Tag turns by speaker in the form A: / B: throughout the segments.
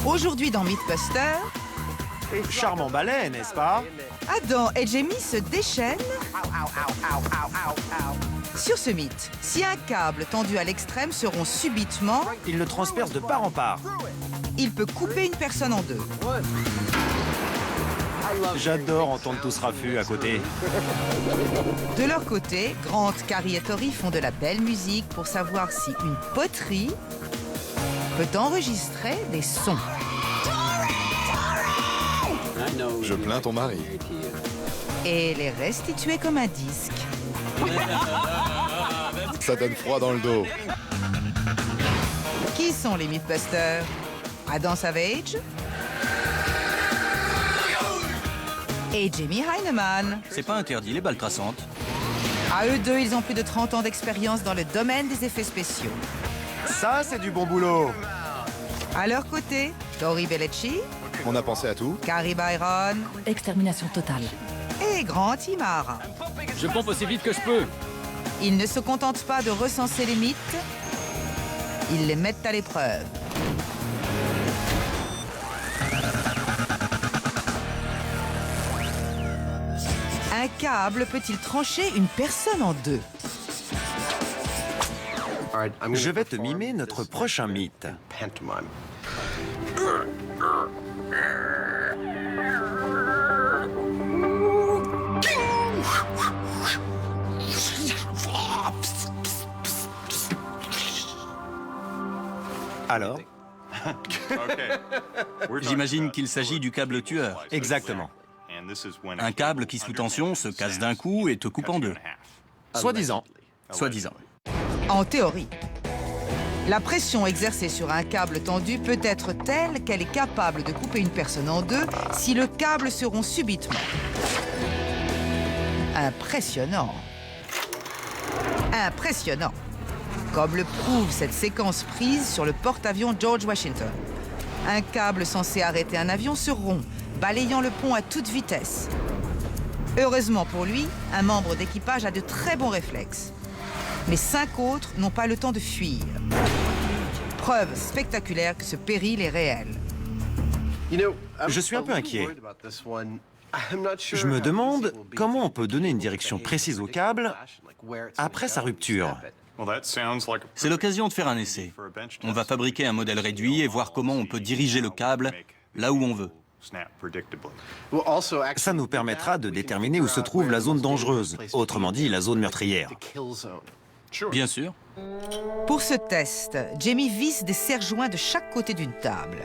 A: Aujourd'hui dans Mythbusters,
B: Charmant balai, n'est-ce pas?
A: Adam et Jamie se déchaînent sur ce mythe. Si un câble tendu à l'extrême se rompt subitement,
B: Il le transperce de part en part.
A: il peut couper une personne en deux.
B: J'adore entendre tout ce raffut à côté.
A: De leur côté, Grant, Carrie et Tori font de la belle musique pour savoir si une poterie peut enregistrer des sons.
C: Je plains ton mari.
A: Et les restituer comme un disque.
C: Ça donne froid dans le dos.
A: Qui sont les Mythbusters? Adam Savage et Jamie Heineman.
D: C'est pas interdit, les balles traçantes.
A: À eux deux, ils ont plus de 30 ans d'expérience dans le domaine des effets spéciaux.
B: Ça, c'est du bon boulot.
A: À leur côté, Tori Bellecci,
C: On a pensé à tout.
A: Carrie Byron
E: Extermination totale.
A: et Grant Imara.
F: Je pompe aussi vite que je peux.
A: Ils ne se contentent pas de recenser les mythes, ils les mettent à l'épreuve. Un câble peut-il trancher une personne en deux?
B: Je vais te mimer notre prochain mythe. Alors?
D: J'imagine qu'il s'agit du câble tueur.
B: Exactement.
D: Un câble qui, sous tension, se casse d'un coup et te coupe en deux.
B: Soi-disant.
D: Soi-disant.
A: En théorie, la pression exercée sur un câble tendu peut être telle qu'elle est capable de couper une personne en deux si le câble se rompt subitement. Impressionnant. Impressionnant. Comme le prouve cette séquence prise sur le porte-avions George Washington. Un câble censé arrêter un avion se rompt, balayant le pont à toute vitesse. Heureusement pour lui, un membre d'équipage a de très bons réflexes. Mais 5 autres n'ont pas le temps de fuir. Preuve spectaculaire que ce péril est réel.
B: Je suis un peu inquiet. Je me demande comment on peut donner une direction précise au câble après sa rupture.
D: C'est l'occasion de faire un essai. On va fabriquer un modèle réduit et voir comment on peut diriger le câble là où on veut.
B: Ça nous permettra de déterminer où se trouve la zone dangereuse, autrement dit la zone meurtrière.
D: Bien sûr.
A: Pour ce test, Jamie visse des serre-joints de chaque côté d'une table.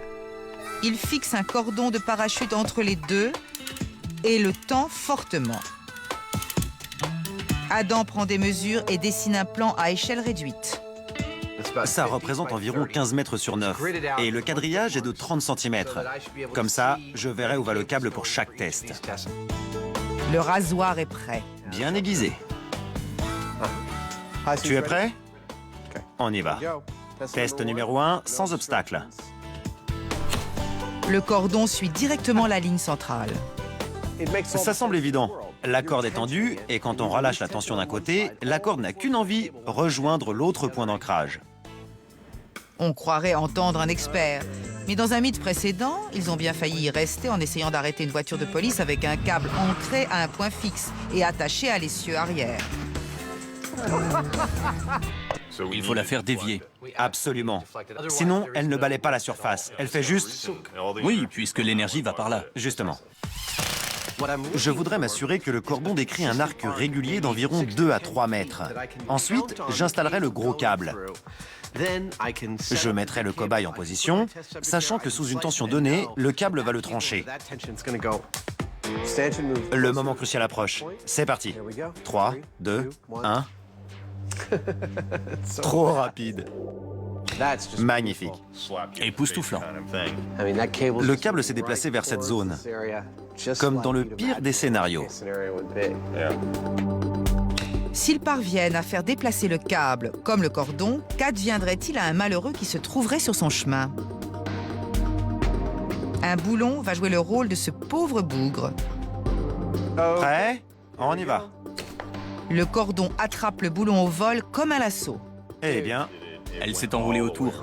A: Il fixe un cordon de parachute entre les deux et le tend fortement. Adam prend des mesures et dessine un plan à échelle réduite.
B: Ça représente environ 15 mètres sur 9 et le quadrillage est de 30 cm. Comme ça, je verrai où va le câble pour chaque test.
A: Le rasoir est prêt.
B: Bien aiguisé. Tu es prêt? On y va. Test numéro 1, sans obstacle.
A: Le cordon suit directement la ligne centrale.
B: Ça semble évident. La corde est tendue et quand on relâche la tension d'un côté, la corde n'a qu'une envie, rejoindre l'autre point d'ancrage.
A: On croirait entendre un expert. Mais dans un mythe précédent, ils ont bien failli y rester en essayant d'arrêter une voiture de police avec un câble ancré à un point fixe et attaché à l'essieu arrière.
D: Il faut la faire dévier.
B: Absolument. Sinon, elle ne balaie pas la surface. Elle fait juste...
D: Oui, puisque l'énergie va par là.
B: Justement. Je voudrais m'assurer que le cordon décrit un arc régulier d'environ 2 à 3 mètres. Ensuite, j'installerai le gros câble. Je mettrai le cobaye en position, sachant que sous une tension donnée, le câble va le trancher. Le moment crucial approche. C'est parti. 3, 2, 1. Trop rapide. Magnifique.
D: Époustouflant.
B: Le câble s'est déplacé vers cette zone, comme dans le pire des scénarios.
A: S'ils parviennent à faire déplacer le câble comme le cordon, qu'adviendrait-il à un malheureux qui se trouverait sur son chemin? Un boulon va jouer le rôle de ce pauvre bougre.
B: Prêt? On y va.
A: Le cordon attrape le boulon au vol comme un lasso.
B: Eh bien,
D: Elle s'est enroulée autour.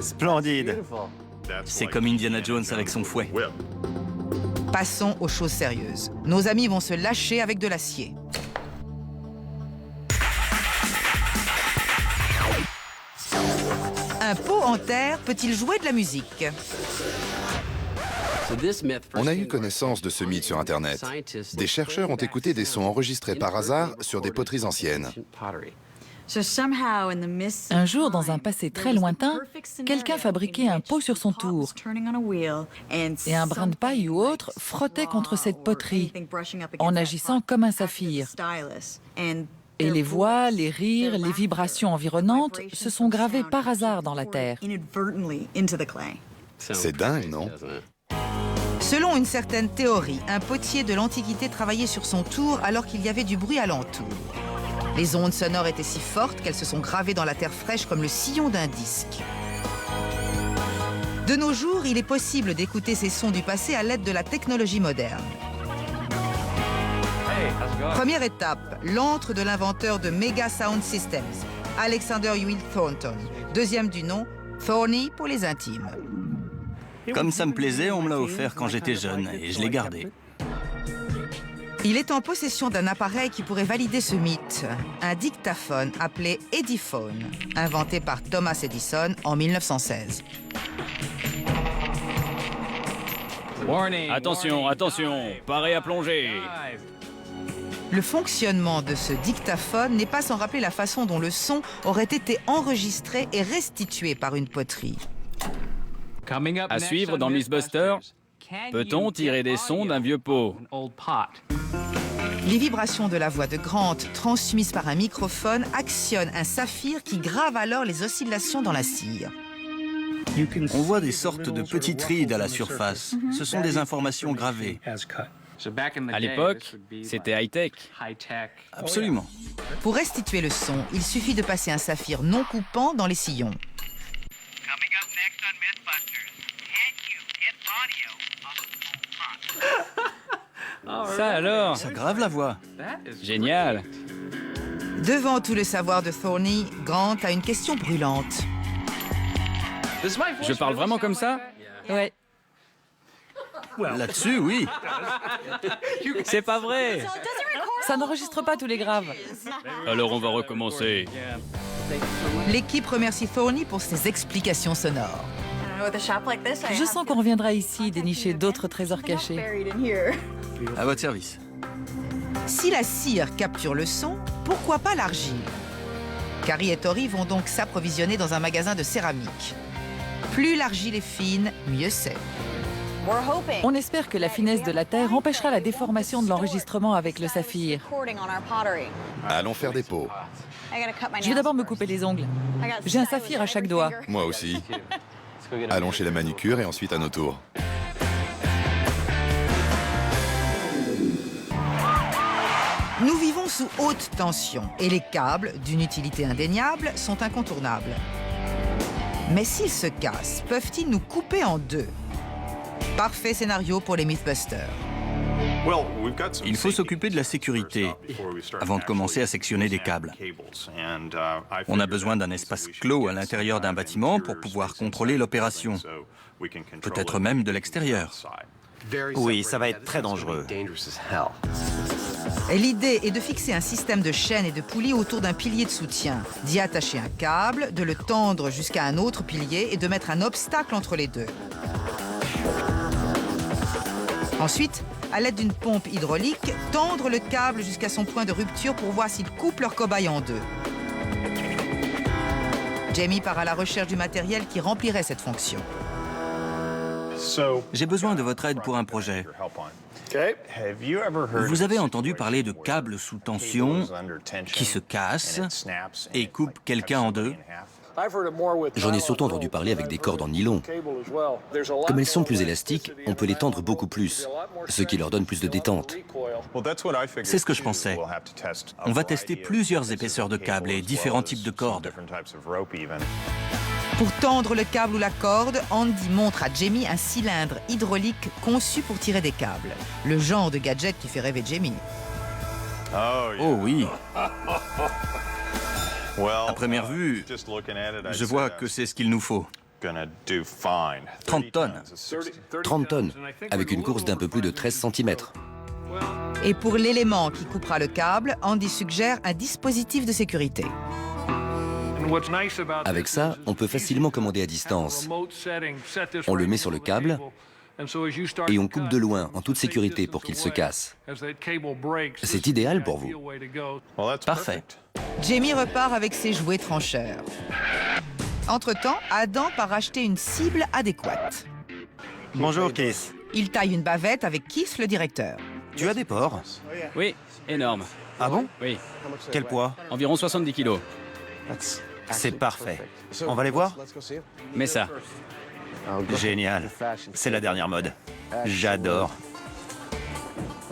B: splendide.
D: C'est comme Indiana Jones avec son fouet.
A: Passons aux choses sérieuses. Nos amis vont se lâcher avec de l'acier. Un pot en terre peut-il jouer de la musique?
C: On a eu connaissance de ce mythe sur Internet. Des chercheurs ont écouté des sons enregistrés par hasard sur des poteries anciennes.
E: Un jour, dans un passé très lointain, quelqu'un fabriquait un pot sur son tour et un brin de paille ou autre frottait contre cette poterie en agissant comme un saphir. Et les voix, les rires, les vibrations environnantes se sont gravées par hasard dans la terre.
C: C'est dingue, non?
A: Selon une certaine théorie, un potier de l'Antiquité travaillait sur son tour alors qu'il y avait du bruit alentour. Les ondes sonores étaient si fortes qu'elles se sont gravées dans la terre fraîche comme le sillon d'un disque. De nos jours, il est possible d'écouter ces sons du passé à l'aide de la technologie moderne. Première étape, l'antre de l'inventeur de Mega Sound Systems, Alexander Will Thornton. Deuxième du nom, Thorny pour les intimes.
D: Comme ça me plaisait, on me l'a offert quand j'étais jeune et je l'ai gardé.
A: Il est en possession d'un appareil qui pourrait valider ce mythe, un dictaphone appelé Ediphone, inventé par Thomas Edison en 1916.
F: Attention, attention, paré à plonger.
A: Le fonctionnement de ce dictaphone n'est pas sans rappeler la façon dont le son aurait été enregistré et restitué par une poterie.
F: À suivre dans Mythbusters, peut-on tirer des sons d'un vieux pot?
A: Les vibrations de la voix de Grant, transmises par un microphone, actionnent un saphir qui grave alors les oscillations dans la cire.
D: On voit des sortes de petites rides à la surface. Ce sont des informations gravées.
F: À l'époque, c'était high-tech.
D: Absolument.
A: Pour restituer le son, il suffit de passer un saphir non coupant dans les sillons.
F: Ça alors?
D: Ça grave la voix.
F: Génial.
A: Devant tout le savoir de Thorny, Grant a une question brûlante.
F: Je parle vraiment comme ça?
E: Ouais.
D: Là-dessus, oui.
F: C'est pas vrai.
E: Ça n'enregistre pas tous les graves.
F: Alors on va recommencer.
A: L'équipe remercie Thorny pour ses explications sonores.
E: Je sens qu'on reviendra ici dénicher d'autres trésors cachés.
D: À votre service.
A: Si la cire capture le son, pourquoi pas l'argile? Carrie et Tori vont donc s'approvisionner dans un magasin de céramique. Plus l'argile est fine, mieux c'est.
E: On espère que la finesse de la terre empêchera la déformation de l'enregistrement avec le saphir.
C: Allons faire des pots.
E: Je vais d'abord me couper les ongles. J'ai un saphir à chaque doigt.
C: Moi aussi. Allons chez la manucure et ensuite à nos tours.
A: Nous vivons sous haute tension et les câbles, d'une utilité indéniable, sont incontournables. Mais s'ils se cassent, peuvent-ils nous couper en deux? Parfait scénario pour les Mythbusters.
D: Il faut s'occuper de la sécurité avant de commencer à sectionner des câbles. On a besoin d'un espace clos à l'intérieur d'un bâtiment pour pouvoir contrôler l'opération, peut-être même de l'extérieur.
B: Oui, ça va être très dangereux.
A: Et l'idée est de fixer un système de chaînes et de poulies autour d'un pilier de soutien, d'y attacher un câble, de le tendre jusqu'à un autre pilier et de mettre un obstacle entre les deux. Ensuite, à l'aide d'une pompe hydraulique, tendre le câble jusqu'à son point de rupture pour voir s'il coupe leur cobaye en deux. Jamie part à la recherche du matériel qui remplirait cette fonction.
D: J'ai besoin de votre aide pour un projet. Vous avez entendu parler de câbles sous tension qui se cassent et coupent quelqu'un en deux?
G: J'en ai surtout entendu parler avec des cordes en nylon. Comme elles sont plus élastiques, on peut les tendre beaucoup plus, ce qui leur donne plus de détente.
D: C'est ce que je pensais. On va tester plusieurs épaisseurs de câbles et différents types de cordes.
A: Pour tendre le câble ou la corde, Andy montre à Jamie un cylindre hydraulique conçu pour tirer des câbles. Le genre de gadget qui fait rêver Jamie.
D: Oh oui. À première vue, je vois que c'est ce qu'il nous faut. 30 tonnes.
G: 30 tonnes, avec une course d'un peu plus de 13 cm.
A: Et pour l'élément qui coupera le câble, Andy suggère un dispositif de sécurité.
G: Avec ça, on peut facilement commander à distance. On le met sur le câble et on coupe de loin, en toute sécurité, pour qu'il se casse. C'est idéal pour vous.
D: Parfait.
A: Jamie repart avec ses jouets trancheurs. Entre-temps, Adam part acheter une cible adéquate.
B: Bonjour, Keith.
A: Il taille une bavette avec Keith, le directeur.
B: Tu as des porcs?
F: Oui, énorme.
B: Ah bon?
F: Oui,
B: Quel poids?
F: environ 70 kilos.
B: C'est parfait. On va les voir?
F: Mais ça,
B: Génial. C'est la dernière mode. J'adore.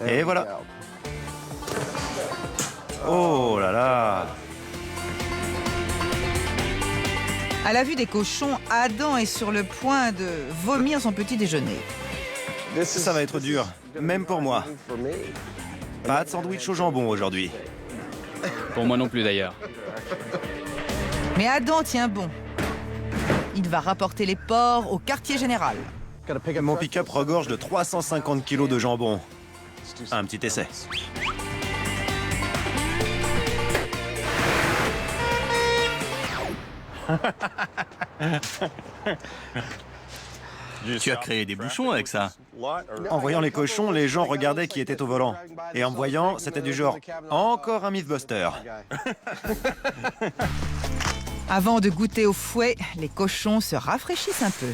B: Et voilà. Oh là là.
A: À la vue des cochons, Adam est sur le point de vomir son petit déjeuner.
B: Ça va être dur, même pour moi. Pas de sandwich au jambon aujourd'hui.
F: pour moi non plus d'ailleurs.
A: Mais Adam tient bon. Il va rapporter les porcs au quartier général.
B: Mon pick-up regorge de 350 kilos de jambon. Un petit essai.
D: Tu as créé des bouchons avec ça.
B: En voyant les cochons, les gens regardaient qui était au volant. Et en me voyant, c'était du genre « Encore un Mythbuster ».
A: Avant de goûter au fouet, les cochons se rafraîchissent un peu.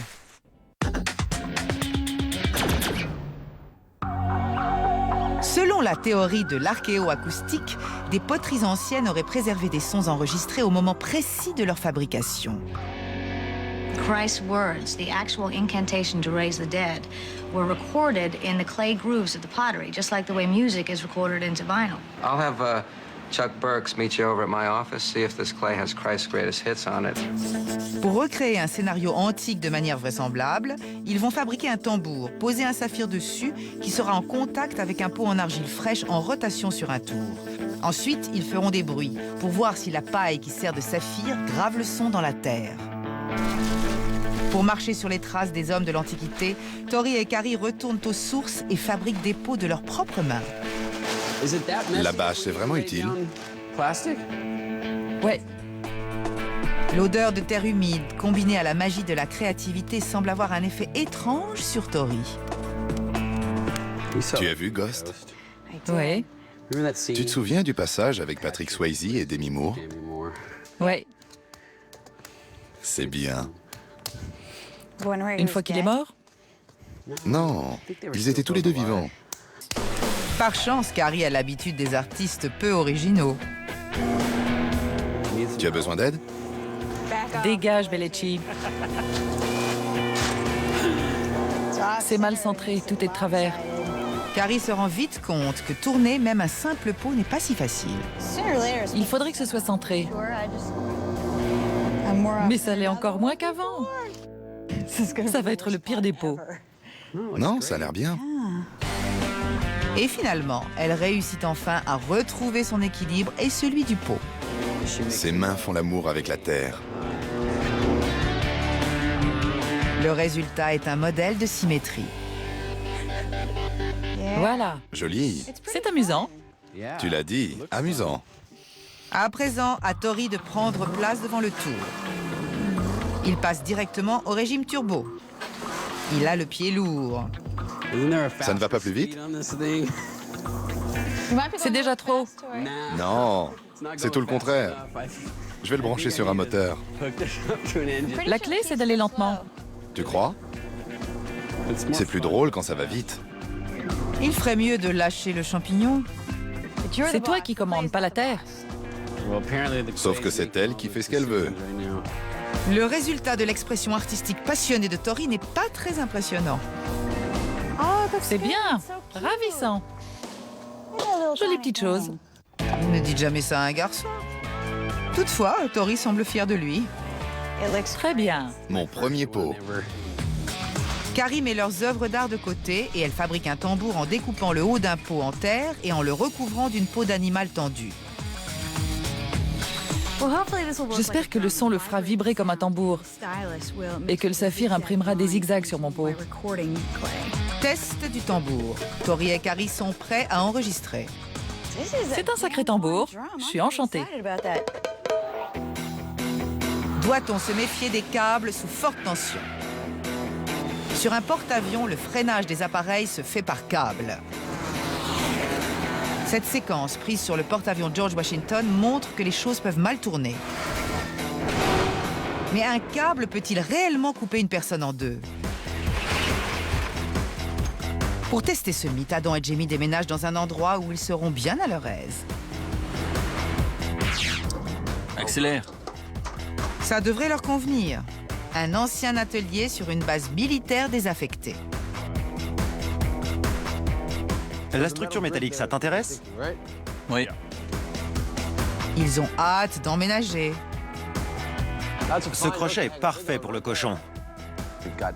A: Selon la théorie de l'archéoacoustique, des poteries anciennes auraient préservé des sons enregistrés au moment précis de leur fabrication.
H: Christ's words, the actual incantation to raise the dead, were recorded in the clay grooves of the pottery, just like the way music is recorded into vinyl.
I: I'll have Chuck Burks meet you over at my office, see if this clay has Christ's greatest hits on it.
A: Pour recréer un scénario antique de manière vraisemblable, ils vont fabriquer un tambour, poser un saphir dessus, qui sera en contact avec un pot en argile fraîche en rotation sur un tour. Ensuite, ils feront des bruits pour voir si la paille qui sert de saphir grave le son dans la terre. Pour marcher sur les traces des hommes de l'Antiquité, Tori et Carrie retournent aux sources et fabriquent des pots de leurs propres mains.
C: La bâche, c'est vraiment utile.
E: Ouais,
A: L'odeur de terre humide, combinée à la magie de la créativité, semble avoir un effet étrange sur Tori.
C: Tu as vu Ghost?
E: ouais,
C: Tu te souviens du passage avec Patrick Swayze et Demi Moore?
E: ouais.
C: C'est bien.
E: Une fois qu'il est mort?
C: Non, ils étaient tous les deux vivants.
A: Par chance, Carrie a l'habitude des artistes peu originaux.
C: Tu as besoin d'aide?
E: Dégage, Bellecci. C'est mal centré, tout est de travers.
A: Carrie se rend vite compte que tourner même un simple pot n'est pas si facile.
E: Il faudrait que ce soit centré. Mais ça l'est encore moins qu'avant. Ça va être le pire des pots.
C: Non, ça a l'air bien.
A: Et finalement, elle réussit enfin à retrouver son équilibre et celui du pot.
C: Ses mains font l'amour avec la terre.
A: Le résultat est un modèle de symétrie.
E: Voilà,
C: Joli.
E: c'est amusant.
C: Tu l'as dit, amusant.
A: À présent, à Tori de prendre place devant le tour. Il passe directement au régime turbo. Il a le pied lourd.
C: Ça ne va pas plus vite?
E: C'est déjà trop.
C: Non, c'est tout le contraire. Je vais le brancher sur un moteur.
E: La clé, c'est d'aller lentement.
C: Tu crois? C'est plus drôle quand ça va vite.
A: Il ferait mieux de lâcher le champignon.
E: C'est toi qui commandes, pas la terre.
C: Sauf que c'est elle qui fait ce qu'elle veut.
A: Le résultat de l'expression artistique passionnée de Tori n'est pas très impressionnant.
E: C'est bien, ravissant. Jolie petite chose.
A: Ne dites jamais ça à un garçon. Toutefois, Tori semble fier de lui.
E: Très bien.
C: Mon premier pot.
A: Carrie met leurs œuvres d'art de côté et elle fabrique un tambour en découpant le haut d'un pot en terre et en le recouvrant d'une peau d'animal tendue.
E: J'espère que le son le fera vibrer comme un tambour et que le saphir imprimera des zigzags sur mon pot.
A: Test du tambour. Tori et Carrie sont prêts à enregistrer.
E: C'est un sacré tambour. Je suis enchantée.
A: Doit-on se méfier des câbles sous forte tension? Sur un porte-avions, le freinage des appareils se fait par câble. Cette séquence prise sur le porte-avions George Washington montre que les choses peuvent mal tourner. Mais un câble peut-il réellement couper une personne en deux? Pour tester ce mythe, Adam et Jamie déménagent dans un endroit où ils seront bien à leur aise.
D: Accélère.
A: Ça devrait leur convenir. Un ancien atelier sur une base militaire désaffectée.
B: La structure métallique, ça t'intéresse?
D: Oui.
A: Ils ont hâte d'emménager.
B: Ce crochet est parfait pour le cochon.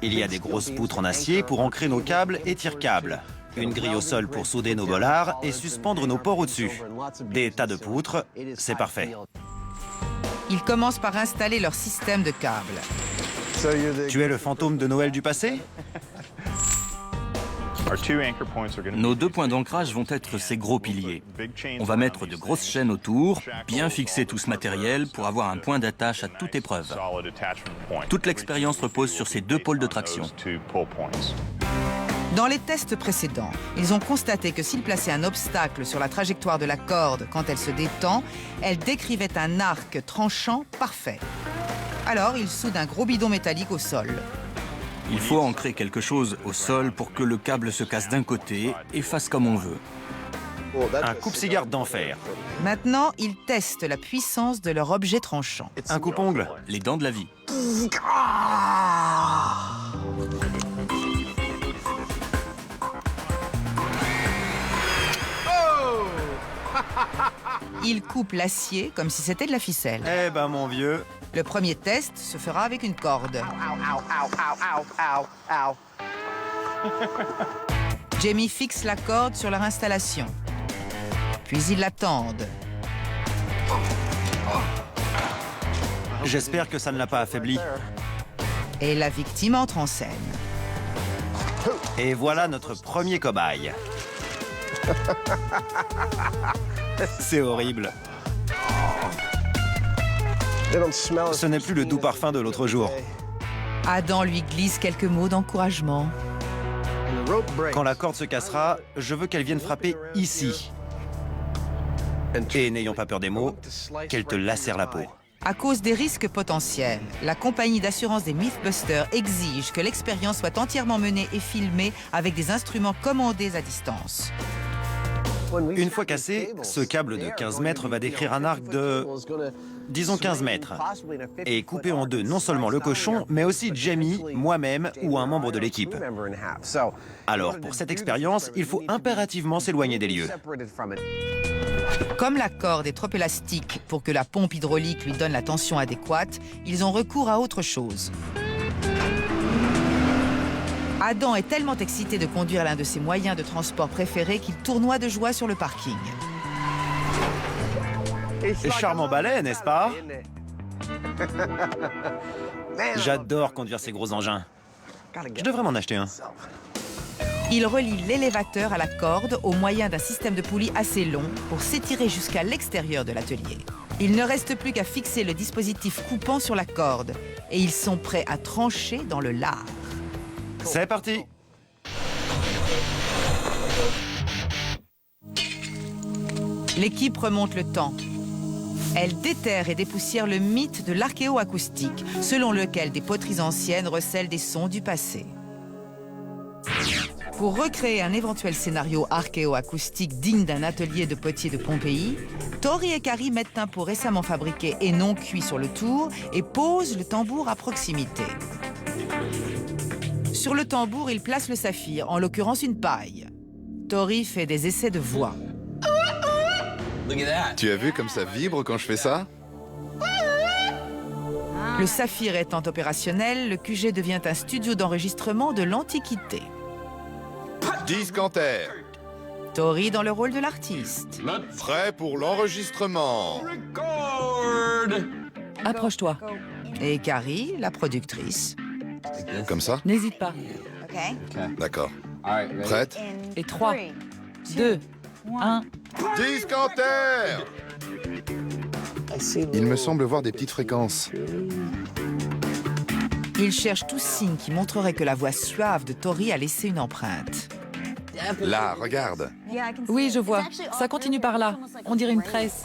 B: Il y a des grosses poutres en acier pour ancrer nos câbles et tire-câbles. Une grille au sol pour souder nos bollards et suspendre nos ports au-dessus. Des tas de poutres, c'est parfait.
A: Ils commencent par installer leur système de câbles.
B: Tu es le fantôme de Noël du passé?
D: Nos 2 points d'ancrage vont être ces gros piliers. On va mettre de grosses chaînes autour, bien fixer tout ce matériel pour avoir un point d'attache à toute épreuve. Toute l'expérience repose sur ces 2 pôles de traction.
A: Dans les tests précédents, ils ont constaté que s'ils plaçaient un obstacle sur la trajectoire de la corde quand elle se détend, elle décrivait un arc tranchant parfait. Alors, ils soudent un gros bidon métallique au sol.
D: Il faut ancrer quelque chose au sol pour que le câble se casse d'un côté et fasse comme on veut.
B: Un coupe-cigare d'enfer.
A: Maintenant, ils testent la puissance de leur objet tranchant.
B: Un coupe-ongle.
D: Les dents de la vie.
A: Ils coupent l'acier comme si c'était de la ficelle.
B: Eh ben, mon vieux.
A: Le premier test se fera avec une corde. Jamie fixe la corde sur leur installation. Puis ils la tendent.
B: J'espère que ça ne l'a pas affaibli.
A: Et la victime entre en scène.
B: Et voilà notre premier cobaye. C'est horrible. Ce n'est plus le doux parfum de l'autre jour.
A: Adam lui glisse quelques mots d'encouragement.
B: Quand la corde se cassera, je veux qu'elle vienne frapper ici. Et n'ayons pas peur des mots, qu'elle te lacère la peau.
A: À cause des risques potentiels, la compagnie d'assurance des Mythbusters exige que l'expérience soit entièrement menée et filmée avec des instruments commandés à distance.
B: Une fois cassé, ce câble de 15 mètres va décrire un arc de, disons 15 mètres, et couper en deux non seulement le cochon, mais aussi Jamie, moi-même ou un membre de l'équipe. Alors, pour cette expérience, il faut impérativement s'éloigner des lieux.
A: Comme la corde est trop élastique pour que la pompe hydraulique lui donne la tension adéquate, ils ont recours à autre chose. Adam est tellement excité de conduire l'un de ses moyens de transport préférés qu'il tournoie de joie sur le parking.
B: Et charmant balai, n'est-ce pas? J'adore conduire ces gros engins. Je devrais m'en acheter un.
A: Il relie l'élévateur à la corde au moyen d'un système de poulies assez long pour s'étirer jusqu'à l'extérieur de l'atelier. Il ne reste plus qu'à fixer le dispositif coupant sur la corde et ils sont prêts à trancher dans le lard.
B: C'est parti!
A: L'équipe remonte le temps. Elle déterre et dépoussière le mythe de l'archéoacoustique, selon lequel des poteries anciennes recèlent des sons du passé. Pour recréer un éventuel scénario archéoacoustique digne d'un atelier de potiers de Pompéi, Tori et Carrie mettent un pot récemment fabriqué et non cuit sur le tour et posent le tambour à proximité. Sur le tambour, ils placent le saphir, en l'occurrence une paille. Tori fait des essais de voix.
C: Tu as vu comme ça vibre quand je fais ça?
A: Le saphir étant opérationnel, le QG devient un studio d'enregistrement de l'Antiquité.
C: Disque en terre.
A: Tori dans le rôle de l'artiste.
C: Prêt pour l'enregistrement.
E: Approche-toi.
A: Et Carrie, la productrice.
C: Comme ça?
E: N'hésite pas.
C: D'accord. Prête?
E: Et 3, 2, 1.
C: Discanter! Il me semble voir des petites fréquences.
A: Ils cherchent tout signe qui montrerait que la voix suave de Tori a laissé une empreinte.
C: Là, regarde.
E: Oui, je vois. Ça continue par là. On dirait une tresse.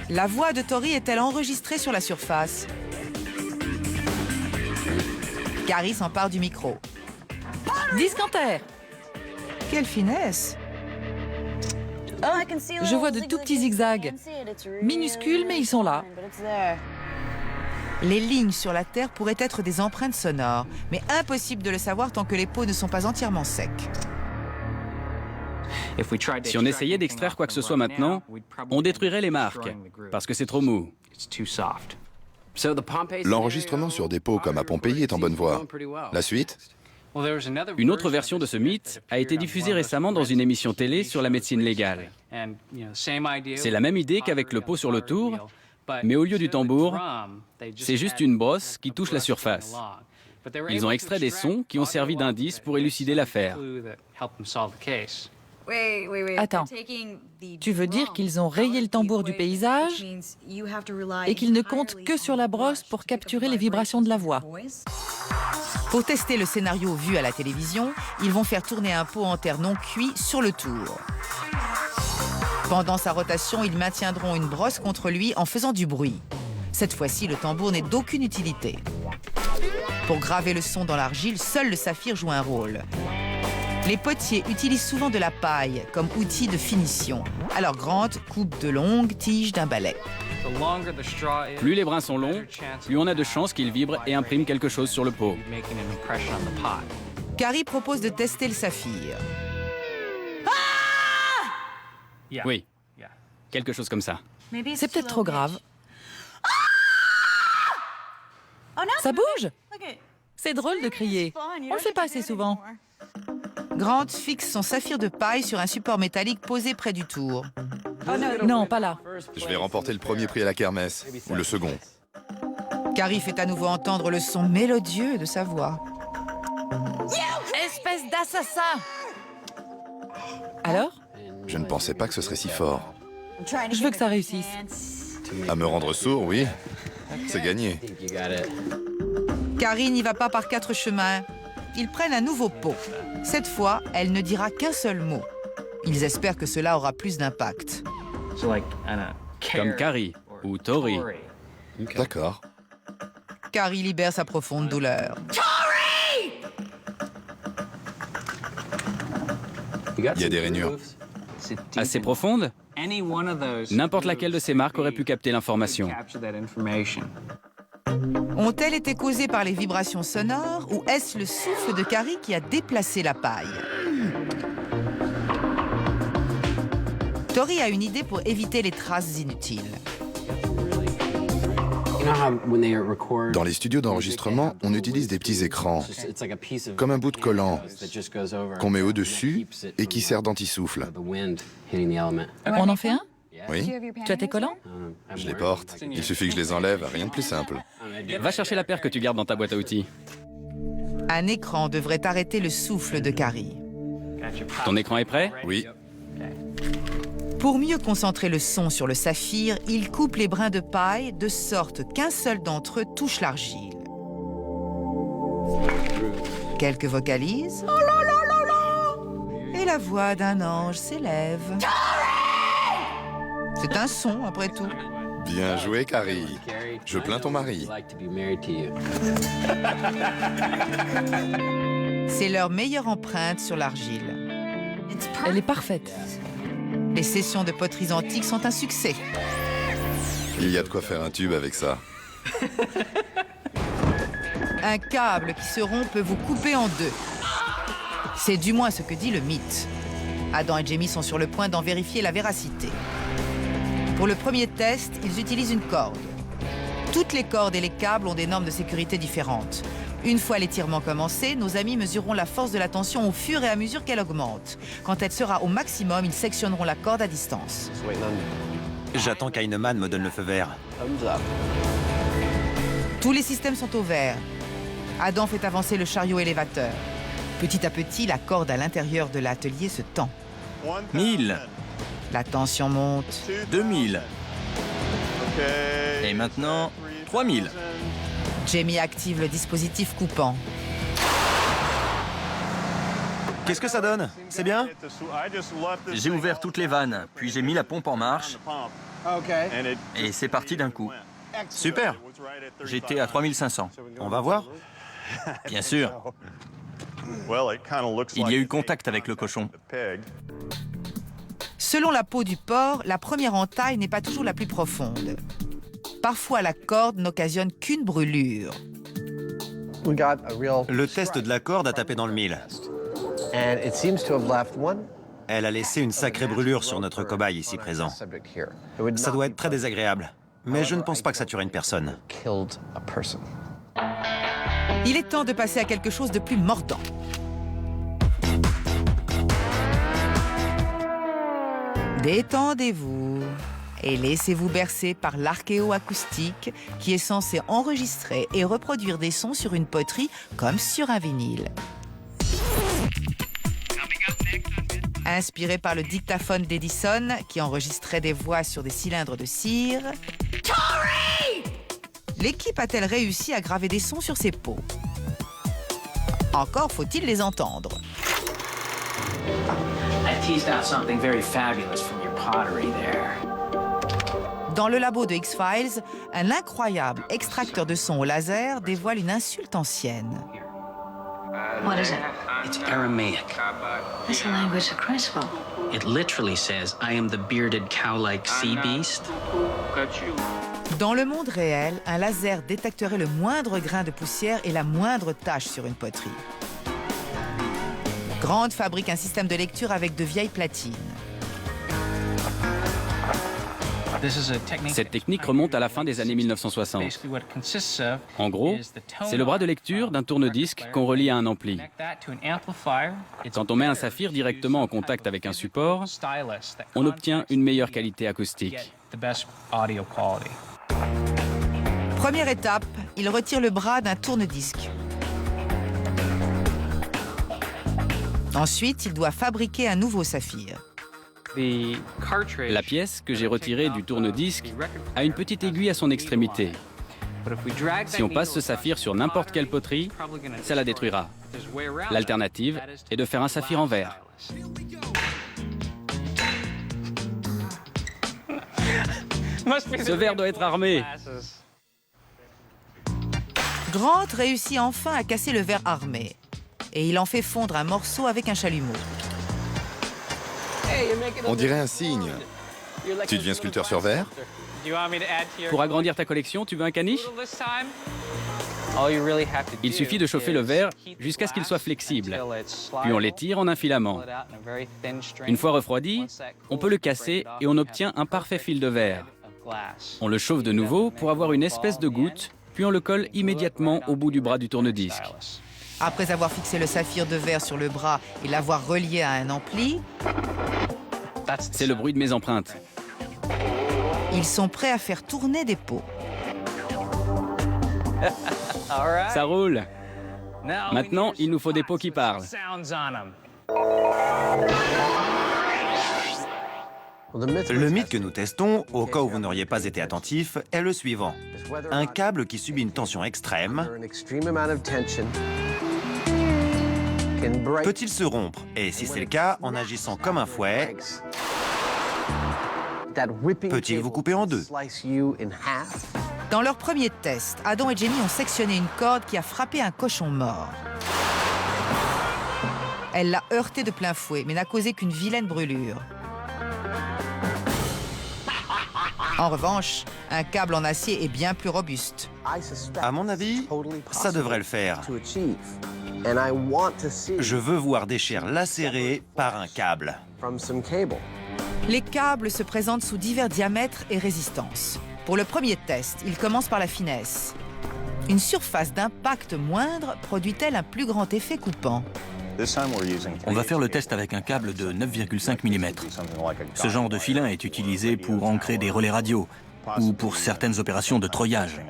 A: La voix de Tori est-elle enregistrée sur la surface? Carrie s'empare du micro.
E: Discanter!
A: Quelle finesse!
E: Je vois de tout petits zigzags. Minuscules, mais ils sont là.
A: Les lignes sur la Terre pourraient être des empreintes sonores, mais impossible de le savoir tant que les peaux ne sont pas entièrement secs.
F: Si on essayait d'extraire quoi que ce soit maintenant, on détruirait les marques, parce que c'est trop mou.
C: L'enregistrement sur des pots comme à Pompéi est en bonne voie. La suite?
F: Une autre version de ce mythe a été diffusée récemment dans une émission télé sur la médecine légale. C'est la même idée qu'avec le pot sur le tour, mais au lieu du tambour, c'est juste une brosse qui touche la surface. Ils ont extrait des sons qui ont servi d'indice pour élucider l'affaire.
E: Attends, tu veux dire qu'ils ont rayé le tambour du paysage et qu'ils ne comptent que sur la brosse pour capturer les vibrations de la voix?
A: Pour tester le scénario vu à la télévision, ils vont faire tourner un pot en terre non cuit sur le tour. Pendant sa rotation, ils maintiendront une brosse contre lui en faisant du bruit. Cette fois-ci, le tambour n'est d'aucune utilité. Pour graver le son dans l'argile, seul le saphir joue un rôle. Les potiers utilisent souvent de la paille comme outil de finition. Alors Grant coupe de longues tiges d'un balai.
F: Plus les brins sont longs, plus on a de chances qu'ils vibrent et impriment quelque chose sur le pot.
A: Carrie propose de tester le saphir.
F: Oui, quelque chose comme ça.
E: C'est peut-être trop grave. Ça bouge? C'est drôle de crier. On le fait pas assez souvent.
A: Grant fixe son saphir de paille sur un support métallique posé près du tour.
E: Non, pas là.
C: Je vais remporter le premier prix à la kermesse. Ou le second.
A: Carrie fait à nouveau entendre le son mélodieux de sa voix.
E: Espèce d'assassin! Alors?
C: Je ne pensais pas que ce serait si fort.
E: Je veux que ça réussisse.
C: À me rendre sourd, oui. C'est gagné.
A: Carrie n'y va pas par 4 chemins. Ils prennent un nouveau pot. Cette fois, elle ne dira qu'un seul mot. Ils espèrent que cela aura plus d'impact.
F: Comme Carrie ou Tori.
C: D'accord.
A: Carrie libère sa profonde douleur.
C: Il y a des rainures.
F: Assez profonde? N'importe laquelle de ces marques aurait pu capter l'information.
A: Ont-elles été causées par les vibrations sonores ou est-ce le souffle de Carrie qui a déplacé la paille? Tori a une idée pour éviter les traces inutiles.
C: Dans les studios d'enregistrement, on utilise des petits écrans, comme un bout de collant, qu'on met au-dessus et qui sert d'anti-souffle.
E: On en fait un?
C: Oui,
E: Tu as tes collants?
C: je les porte. Il suffit que je les enlève, rien de plus simple.
F: Va chercher la paire que tu gardes dans ta boîte à outils.
A: Un écran devrait arrêter le souffle de Carrie.
F: Ton écran est prêt?
C: Oui,
A: Pour mieux concentrer le son sur le saphir, il coupe les brins de paille de sorte qu'un seul d'entre eux touche l'argile. Quelques vocalises. Oh là là là là! Et la voix d'un ange s'élève. C'est un son, après tout.
C: bien joué, Carrie. Je plains ton mari.
A: C'est leur meilleure empreinte sur l'argile.
E: Elle est parfaite.
A: Les sessions de poteries antiques sont un succès.
C: Il y a de quoi faire un tube avec ça.
A: Un câble qui se rompt peut vous couper en deux. C'est du moins ce que dit le mythe. Adam et Jamie sont sur le point d'en vérifier la véracité. Pour le premier test, ils utilisent une corde. Toutes les cordes et les câbles ont des normes de sécurité différentes. Une fois l'étirement commencé, nos amis mesureront la force de la tension au fur et à mesure qu'elle augmente. Quand elle sera au maximum, ils sectionneront la corde à distance.
B: J'attends qu'Heinemann me donne le feu vert.
A: Tous les systèmes sont au vert. Adam fait avancer le chariot élévateur. Petit à petit, la corde à l'intérieur de l'atelier se tend.
D: 1000,
A: La tension monte.
D: 2000. Et maintenant, 3000.
A: Jamie active le dispositif coupant.
B: Qu'est-ce que ça donne? C'est bien?
D: J'ai ouvert toutes les vannes, puis j'ai mis la pompe en marche. Et c'est parti d'un coup.
B: Super.
D: J'étais à 3500.
B: On va voir.
D: Bien sûr. Il y a eu contact avec le cochon.
A: Selon la peau du porc, la première entaille n'est pas toujours la plus profonde. Parfois, la corde n'occasionne qu'une brûlure.
B: Le test de la corde a tapé dans le mille. Elle a laissé une sacrée brûlure sur notre cobaye ici présent. Ça doit être très désagréable. Mais je ne pense pas que ça tuerait une personne.
A: Il est temps de passer à quelque chose de plus mordant. Détendez-vous et laissez-vous bercer par l'archéoacoustique qui est censé enregistrer et reproduire des sons sur une poterie comme sur un vinyle. Inspiré par le dictaphone d'Edison qui enregistrait des voix sur des cylindres de cire, l'équipe a-t-elle réussi à graver des sons sur ces pots? Encore faut-il les entendre. Dans le labo de X-Files, un incroyable extracteur de son au laser dévoile une insulte ancienne.
H: What is it?
J: It's Aramaic.
H: That's the language of Creswell.
J: It literally says, I am the bearded cow-like sea beast.
A: Dans le monde réel, un laser détecterait le moindre grain de poussière et la moindre tache sur une poterie. Grant fabrique un système de lecture avec de vieilles platines.
F: Cette technique remonte à la fin des années 1960. En gros, c'est le bras de lecture d'un tourne-disque qu'on relie à un ampli. Quand on met un saphir directement en contact avec un support, on obtient une meilleure qualité acoustique.
A: Première étape, il retire le bras d'un tourne-disque. Ensuite, il doit fabriquer un nouveau saphir.
F: La pièce que j'ai retirée du tourne-disque a une petite aiguille à son extrémité. Si on passe ce saphir sur n'importe quelle poterie, ça la détruira. L'alternative est de faire un saphir en verre. Ce verre doit être armé.
A: Grant réussit enfin à casser le verre armé. Et il en fait fondre un morceau avec un chalumeau.
C: On dirait un signe. Tu deviens sculpteur sur verre?
F: Pour agrandir ta collection, tu veux un caniche? Il suffit de chauffer le verre jusqu'à ce qu'il soit flexible. Puis on l'étire en un filament. Une fois refroidi, on peut le casser et on obtient un parfait fil de verre. On le chauffe de nouveau pour avoir une espèce de goutte, puis on le colle immédiatement au bout du bras du tourne-disque.
A: Après avoir fixé le saphir de verre sur le bras et l'avoir relié à un ampli,
F: c'est le bruit de mes empreintes.
A: ils sont prêts à faire tourner des pots.
F: Ça roule. Maintenant, il nous faut des pots qui parlent.
B: Le mythe que nous testons, au cas où vous n'auriez pas été attentif, est le suivant. Un câble qui subit une tension extrême peut-il se rompre? Et si c'est le cas, en agissant comme un fouet, peut-il vous couper en deux?
A: Dans leur premier test, Adam et Jamie ont sectionné une corde qui a frappé un cochon mort. Elle l'a heurté de plein fouet, mais n'a causé qu'une vilaine brûlure. En revanche, un câble en acier est bien plus robuste.
B: À mon avis, ça devrait le faire. Je veux voir des chairs lacérées par un câble.
A: Les câbles se présentent sous divers diamètres et résistances. Pour le premier test, il commence par la finesse. Une surface d'impact moindre produit-elle un plus grand effet coupant?
D: On va faire le test avec un câble de 9,5 mm. Ce genre de filin est utilisé pour ancrer des relais radio ou pour certaines opérations de treuillage.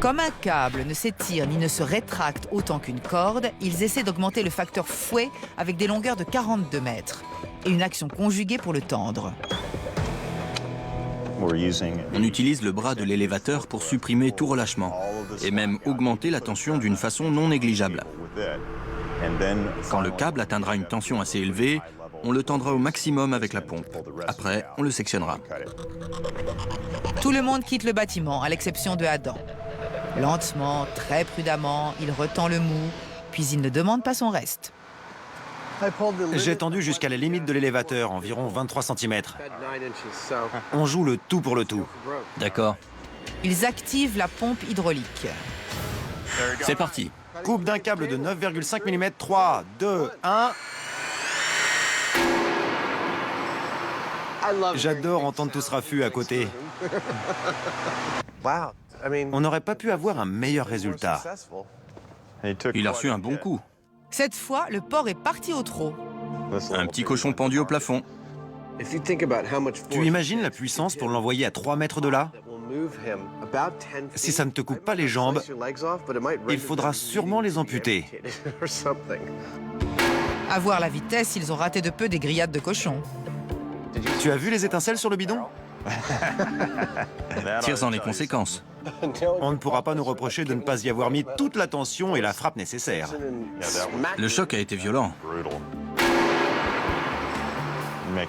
A: Comme un câble ne s'étire ni ne se rétracte autant qu'une corde, ils essaient d'augmenter le facteur fouet avec des longueurs de 42 mètres et une action conjuguée pour le tendre.
D: On utilise le bras de l'élévateur pour supprimer tout relâchement et même augmenter la tension d'une façon non négligeable. Quand le câble atteindra une tension assez élevée, on le tendra au maximum avec la pompe. Après, on le sectionnera.
A: Tout le monde quitte le bâtiment, à l'exception de Adam. Lentement, très prudemment, il retend le mou, puis il ne demande pas son reste.
B: J'ai tendu jusqu'à la limite de l'élévateur, environ 23 cm. On joue le tout pour le tout.
D: D'accord.
A: Ils activent la pompe hydraulique.
D: C'est parti.
B: Coupe d'un câble de 9,5 mm. 3, 2, 1... J'adore entendre tout ce raffut à côté. On n'aurait pas pu avoir un meilleur résultat.
D: Il a reçu un bon coup.
A: Cette fois, le porc est parti au trot.
D: Un petit cochon pendu au plafond.
B: Tu imagines la puissance pour l'envoyer à 3 mètres de là? Si ça ne te coupe pas les jambes, il faudra sûrement les amputer.
A: À voir la vitesse, ils ont raté de peu des grillades de cochons.
B: Tu as vu les étincelles sur le bidon?
D: Tire-en les conséquences.
B: On ne pourra pas nous reprocher de ne pas y avoir mis toute l'attention et la frappe nécessaire.
D: Le choc a été violent.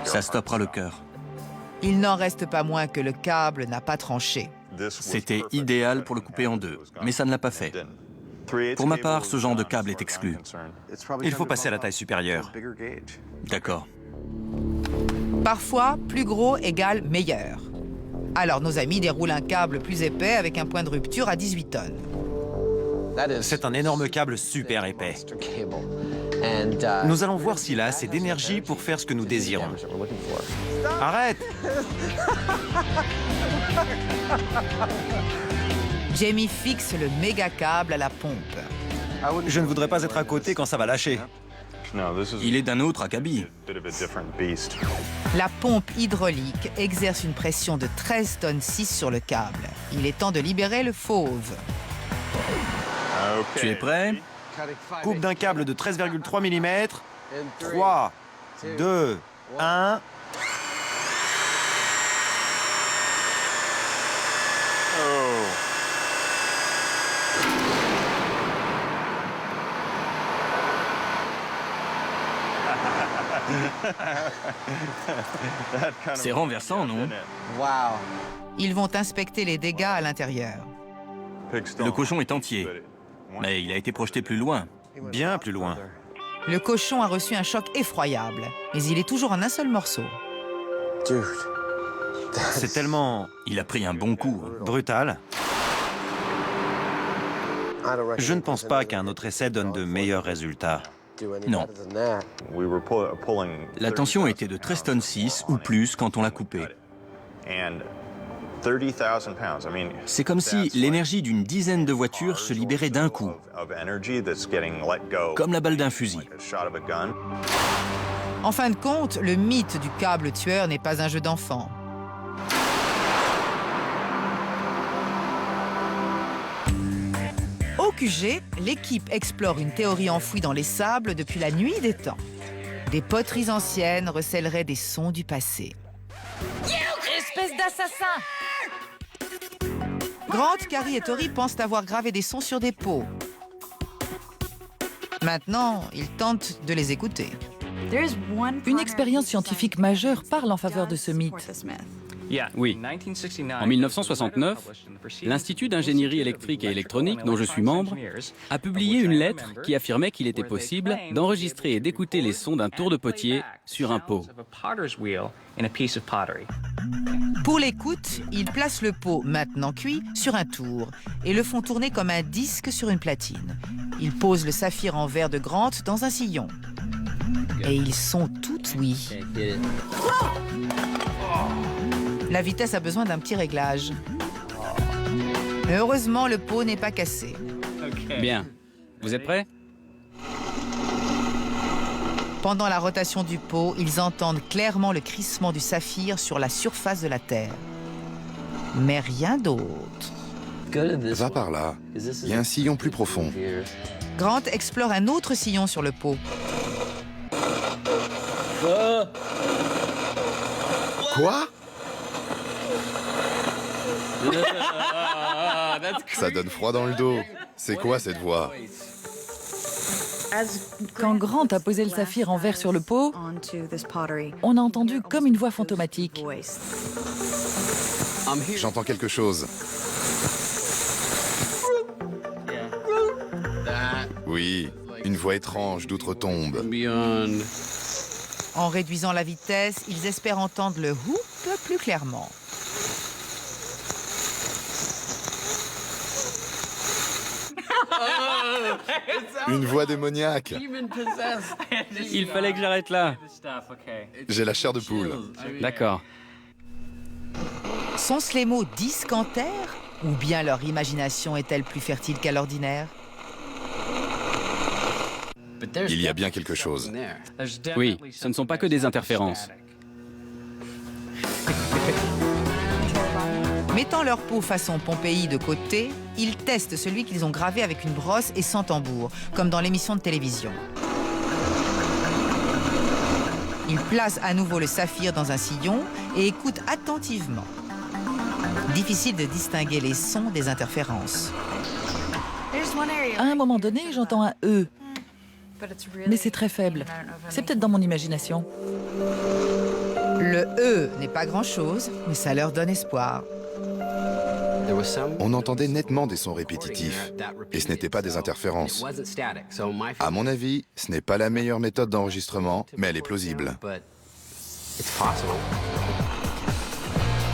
D: Ça stoppera le cœur.
A: Il n'en reste pas moins que le câble n'a pas tranché.
D: C'était idéal pour le couper en deux, mais ça ne l'a pas fait. Pour ma part, ce genre de câble est exclu.
B: Il faut passer à la taille supérieure.
D: D'accord.
A: Parfois, plus gros égale meilleur. Alors nos amis déroulent un câble plus épais avec un point de rupture à 18 tonnes.
B: C'est un énorme câble super épais. Nous allons voir s'il a assez d'énergie pour faire ce que nous désirons. Arrête!
A: Jamie fixe le méga câble à la pompe.
B: Je ne voudrais pas être à côté quand ça va lâcher.
D: Il est d'un autre acabit.
A: La pompe hydraulique exerce une pression de 13 tonnes 6 sur le câble. Il est temps de libérer le fauve.
D: Tu es prêt?
B: Coupe d'un câble de 13,3 mm. 3, 2, 1...
D: C'est renversant, non?
A: Ils vont inspecter les dégâts à l'intérieur.
D: Le cochon est entier, mais il a été projeté plus loin.
B: Bien plus loin.
A: Le cochon a reçu un choc effroyable, mais il est toujours en un seul morceau.
B: C'est tellement...
D: Il a pris un bon coup.
B: brutal. Je ne pense pas qu'un autre essai donne de meilleurs résultats.
D: Non. La tension était de 13 tonnes 6 ou plus quand on l'a coupé. C'est comme si l'énergie d'une dizaine de voitures se libérait d'un coup, comme la balle d'un fusil.
A: En fin de compte, le mythe du câble tueur n'est pas un jeu d'enfant. Au QG, l'équipe explore une théorie enfouie dans les sables depuis la nuit des temps. Des poteries anciennes recèleraient des sons du passé.
E: Espèce d'assassin!
A: Grant, Carrie et Tori pensent avoir gravé des sons sur des pots. Maintenant, ils tentent de les écouter.
E: Une expérience scientifique majeure parle en faveur de ce mythe.
F: Oui. En 1969, l'Institut d'ingénierie électrique et électronique, dont je suis membre, a publié une lettre qui affirmait qu'il était possible d'enregistrer et d'écouter les sons d'un tour de potier sur un pot.
A: Pour l'écoute, ils placent le pot, maintenant cuit, sur un tour et le font tourner comme un disque sur une platine. Ils posent le saphir en verre de Grant dans un sillon. Et ils sont tout oui. La vitesse a besoin d'un petit réglage. Mais heureusement, le pot n'est pas cassé.
F: Bien. Vous êtes prêts?
A: Pendant la rotation du pot, ils entendent clairement le crissement du saphir sur la surface de la Terre. Mais rien d'autre.
C: Va par là. Il y a un sillon plus profond.
A: Grant explore un autre sillon sur le pot.
C: Quoi? Ça donne froid dans le dos. C'est quoi cette voix?
E: Quand Grant a posé le saphir en verre sur le pot, on a entendu comme une voix fantomatique.
C: J'entends quelque chose. Oui, une voix étrange d'outre-tombe.
A: En réduisant la vitesse, ils espèrent entendre le whoop plus clairement.
C: Une voix démoniaque.
F: Il fallait que j'arrête là.
C: J'ai la chair de poule.
F: D'accord.
A: Sont-ce les mots discanthères ou bien leur imagination est-elle plus fertile qu'à l'ordinaire?
C: Il y a bien quelque chose.
F: Oui, ce ne sont pas que des interférences.
A: Mettant leur pot façon Pompéi de côté, ils testent celui qu'ils ont gravé avec une brosse et sans tambour, comme dans l'émission de télévision. Ils placent à nouveau le saphir dans un sillon et écoutent attentivement. Difficile de distinguer les sons des interférences.
E: À un moment donné, j'entends un E. Mais c'est très faible. C'est peut-être dans mon imagination.
A: Le E n'est pas grand-chose, mais ça leur donne espoir.
C: On entendait nettement des sons répétitifs, et ce n'étaient pas des interférences. À mon avis, ce n'est pas la meilleure méthode d'enregistrement, mais elle est plausible.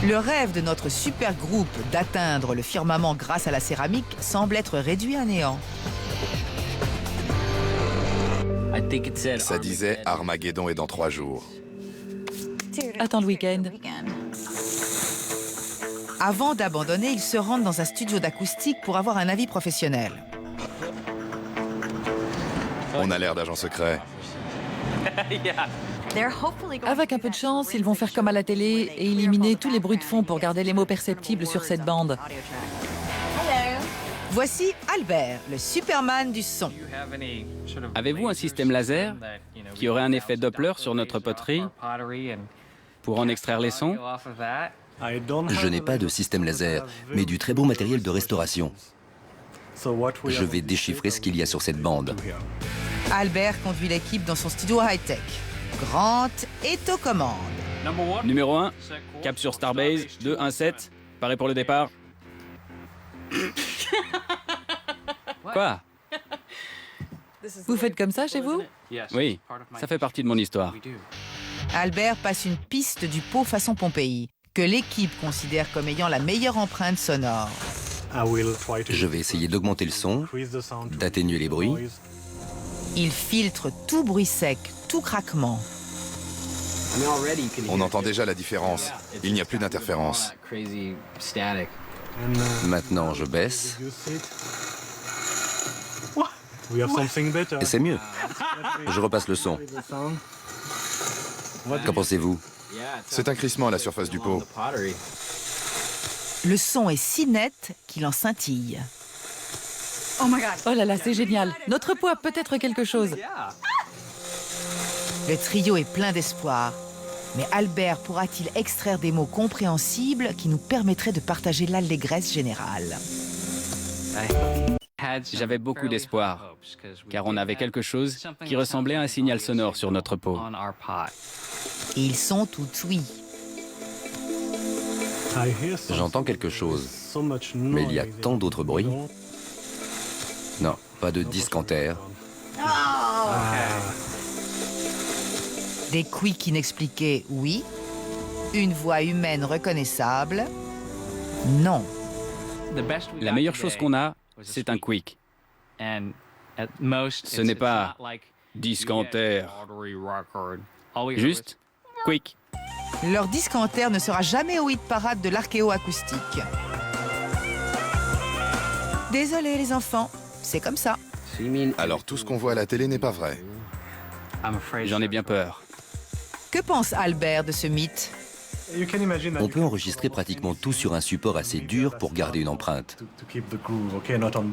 A: Le rêve de notre super groupe d'atteindre le firmament grâce à la céramique semble être réduit à néant.
C: Ça disait Armageddon est dans 3 jours.
E: Attends le week-end.
A: Avant d'abandonner, ils se rendent dans un studio d'acoustique pour avoir un avis professionnel.
C: On a l'air d'agents secrets.
E: Avec un peu de chance, ils vont faire comme à la télé et éliminer tous les bruits de fond pour garder les mots perceptibles sur cette bande.
A: Voici Albert, le Superman du son.
F: Avez-vous un système laser qui aurait un effet Doppler sur notre poterie pour en extraire les sons?
G: Je n'ai pas de système laser, mais du très beau matériel de restauration. Je vais déchiffrer ce qu'il y a sur cette bande.
A: Albert conduit l'équipe dans son studio high-tech. Grant est aux commandes.
F: Numéro 1, cap sur Starbase, 217, paré pour le départ. Quoi?
E: Vous faites comme ça chez vous?
F: Oui, ça fait partie de mon histoire.
A: Albert passe une piste du pot façon Pompéi, que l'équipe considère comme ayant la meilleure empreinte sonore.
G: Je vais essayer d'augmenter le son, d'atténuer les bruits.
A: Il filtre tout bruit sec, tout craquement.
C: On entend déjà la différence. Il n'y a plus d'interférence.
G: Maintenant, je baisse. Et c'est mieux. Je repasse le son. Qu'en pensez-vous?
C: C'est un crissement à la surface du pot.
A: Le son est si net qu'il en scintille.
E: Oh là là, c'est génial. Notre pot a peut-être quelque chose.
A: Le trio est plein d'espoir. Mais Albert pourra-t-il extraire des mots compréhensibles qui nous permettraient de partager l'allégresse générale?
F: J'avais beaucoup d'espoir, car on avait quelque chose qui ressemblait à un signal sonore sur notre pot.
A: Et ils sont tout oui.
G: J'entends quelque chose, mais il y a tant d'autres bruits. Non, pas de discanthère.
A: Des quicks inexpliqués, oui. Une voix humaine reconnaissable, non.
F: La meilleure chose qu'on a, c'est un quick. Ce n'est pas discanthère, juste quick.
A: Leur discanthère ne sera jamais au hit parade de l'archéo-acoustique. Désolé les enfants, c'est comme ça.
C: Alors tout ce qu'on voit à la télé n'est pas vrai.
F: J'en ai bien peur.
A: Que pense Albert de ce mythe?
G: On peut enregistrer pratiquement tout sur un support assez dur pour garder une empreinte.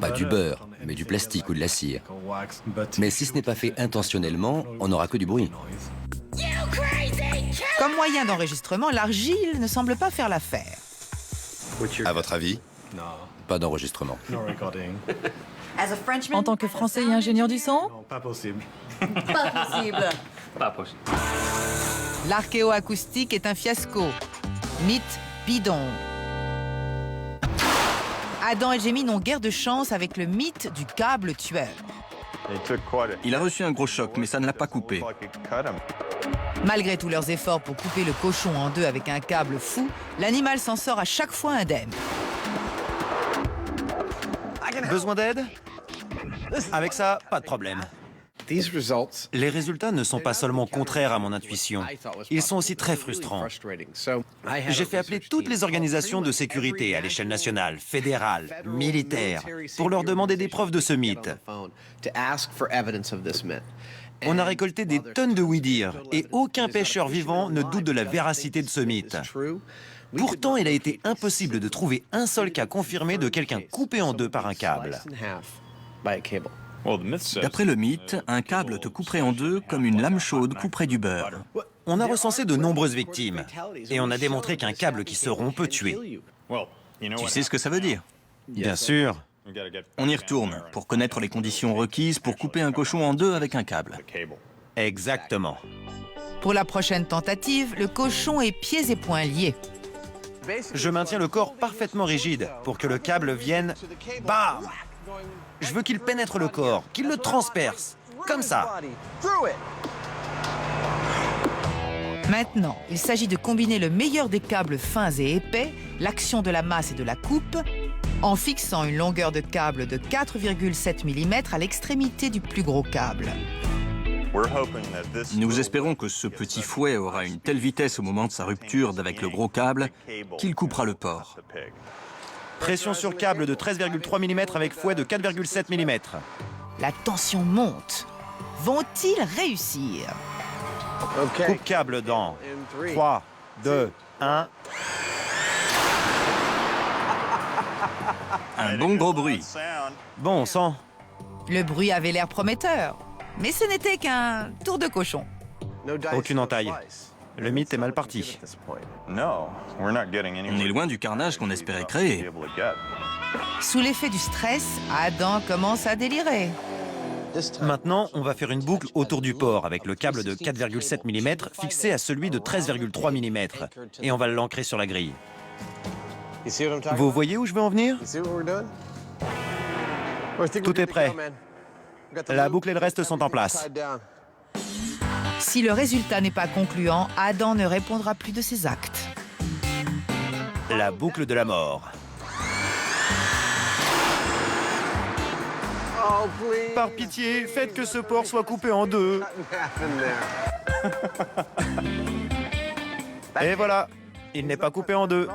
G: Pas du beurre, mais du plastique ou de la cire. Mais si ce n'est pas fait intentionnellement, on n'aura que du bruit.
A: Comme moyen d'enregistrement, l'argile ne semble pas faire l'affaire.
C: À votre avis?
G: Pas d'enregistrement.
E: En tant que Français et ingénieur du son?
K: Pas possible.
E: Pas possible.
F: Pas possible.
A: L'archéoacoustique est un fiasco. Mythe bidon. Adam et Jamie n'ont guère de chance avec le mythe du câble tueur.
D: Il a reçu un gros choc, mais ça ne l'a pas coupé.
A: Malgré tous leurs efforts pour couper le cochon en deux avec un câble fou, l'animal s'en sort à chaque fois indemne.
B: Besoin d'aide? Avec ça, pas de problème. Les résultats ne sont pas seulement contraires à mon intuition, ils sont aussi très frustrants. J'ai fait appeler toutes les organisations de sécurité à l'échelle nationale, fédérale, militaire, pour leur demander des preuves de ce mythe. On a récolté des tonnes de oui-dire et aucun pêcheur vivant ne doute de la véracité de ce mythe. Pourtant, il a été impossible de trouver un seul cas confirmé de quelqu'un coupé en deux par un câble.
D: D'après le mythe, un câble te couperait en deux comme une lame chaude couperait du beurre.
B: On a recensé de nombreuses victimes et on a démontré qu'un câble qui se rompt peut tuer.
D: Tu sais ce que ça veut dire?
B: Bien sûr.
D: On y retourne pour connaître les conditions requises pour couper un cochon en deux avec un câble.
B: Exactement.
A: Pour la prochaine tentative, le cochon est pieds et poings liés.
B: Je maintiens le corps parfaitement rigide pour que le câble vienne... Bam! Je veux qu'il pénètre le corps, qu'il le transperce. Comme ça.
A: Maintenant, il s'agit de combiner le meilleur des câbles fins et épais, l'action de la masse et de la coupe, en fixant une longueur de câble de 4,7 mm à l'extrémité du plus gros câble.
D: Nous espérons que ce petit fouet aura une telle vitesse au moment de sa rupture avec le gros câble qu'il coupera le porc.
B: Pression sur câble de 13,3 mm avec fouet de 4,7 mm.
A: La tension monte. Vont-ils réussir?
B: Coupe câble dans 3, 2, 1...
D: Un bon gros bruit.
B: Bon sang.
A: Le bruit avait l'air prometteur, mais ce n'était qu'un tour de cochon.
B: Aucune entaille. Le mythe est mal parti.
D: On est loin du carnage qu'on espérait créer.
A: Sous l'effet du stress, Adam commence à délirer.
B: Maintenant, on va faire une boucle autour du porc avec le câble de 4,7 mm fixé à celui de 13,3 mm. Et on va l'ancrer sur la grille. Vous voyez où je veux en venir? Tout est prêt. La boucle et le reste sont en place.
A: Si le résultat n'est pas concluant, Adam ne répondra plus de ses actes.
B: La boucle de la mort. Par pitié, faites que ce porc soit coupé en deux. Et voilà, il n'est pas coupé en deux.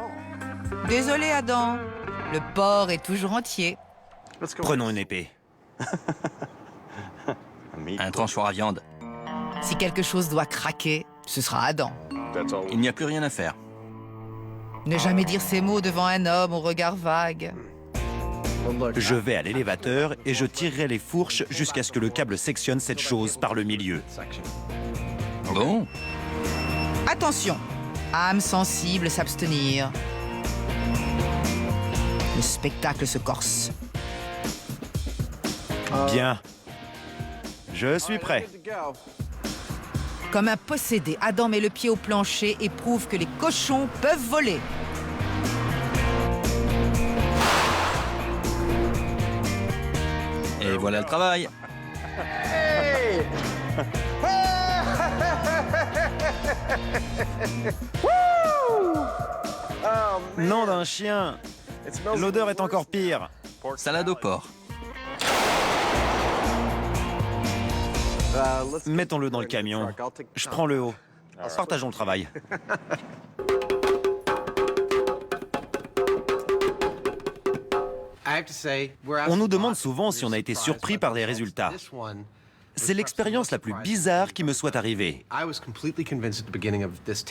A: Désolé, Adam. Le porc est toujours entier.
B: Prenons une épée.
D: Un tranchoir à viande.
A: Si quelque chose doit craquer, ce sera Adam.
D: Il n'y a plus rien à faire.
A: Ne jamais dire ces mots devant un homme au regard vague.
B: Je vais à l'élévateur et je tirerai les fourches jusqu'à ce que le câble sectionne cette chose par le milieu.
D: Bon.
A: Attention, âme sensible s'abstenir. Le spectacle se corse.
B: Bien. Je suis prêt.
A: Comme un possédé, Adam met le pied au plancher et prouve que les cochons peuvent voler.
D: Et voilà le travail.
B: Nom d'un chien. L'odeur est encore pire.
D: Salade au porc.
B: Mettons-le dans le camion. Je prends le haut. Partageons le travail. On nous demande souvent si on a été surpris par des résultats. C'est l'expérience la plus bizarre qui me soit arrivée.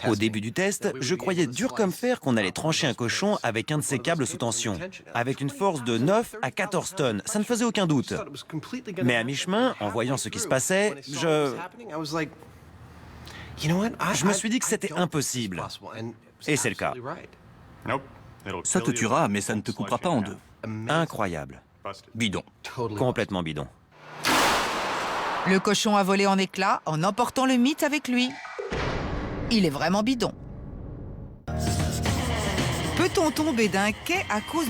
B: Au début du test, je croyais dur comme fer qu'on allait trancher un cochon avec un de ces câbles sous tension, avec une force de 9 à 14 tonnes. Ça ne faisait aucun doute. Mais à mi-chemin, en voyant ce qui se passait, je me suis dit que c'était impossible. Et c'est le cas.
D: Ça te tuera, mais ça ne te coupera pas en deux.
B: Incroyable.
D: Bidon.
B: Complètement bidon.
A: Le cochon a volé en éclats en emportant le mythe avec lui. Il est vraiment bidon. Peut-on tomber d'un quai à cause